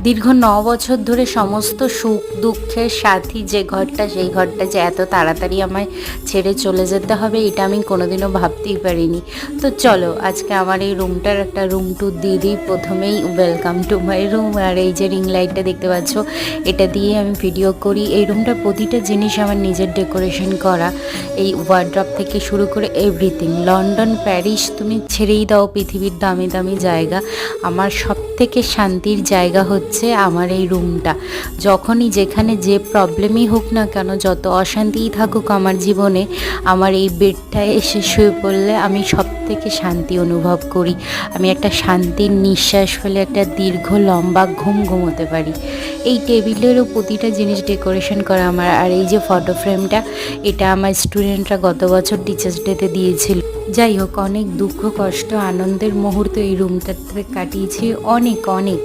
দীর্ঘ ৯ বছর ধরে সমস্ত সুখ দুঃখের সাথী যে ঘরটা, সেই ঘরটা যে এত তাড়াতাড়ি আমায় ছেড়ে চলে যেতে হবে এটা আমি কোনোদিনও ভাবতেই পারিনি। তো চলো আজকে আমার এই রুমটার একটা রুম ট্যুর দিয়ে দিই। প্রথমেই ওয়েলকাম টু মাই রুম। আর এই যে রিং লাইটটা দেখতে পাচ্ছ, এটা দিয়ে আমি ভিডিও করি। এই রুমটার প্রতিটা জিনিস আমার নিজের ডেকোরেশন করা, এই ওয়ার্ড্রপ থেকে শুরু করে এভরিথিং। লন্ডন, প্যারিস তুমি ছেড়েই দাও, পৃথিবীর দামি দামি জায়গা, আমার সব থেকে শান্তির জায়গা হচ্ছে আমার এই রুমটা। যখনই যেখানে যে প্রবলেমই হোক না কেন, যত অশান্তিই থাকুক আমার জীবনে, আমার এই বেডটায় এসে শুয়ে পড়লে আমি সব থেকে শান্তি অনুভব করি। আমি একটা শান্তির নিঃশ্বাস ফেলে একটা দীর্ঘ লম্বা ঘুম ঘুমোতে পারি। এই টেবিলেরও প্রতিটা জিনিস ডেকোরেশন করা আমার। আর এই যে ফটো ফ্রেমটা, এটা আমার স্টুডেন্টরা গত বছর টিচার্স ডেতে দিয়েছিল। যাই হোক, অনেক দুঃখ কষ্ট আনন্দের মুহূর্ত এই রুমটাতে কাটিয়েছি, অনেক অনেক।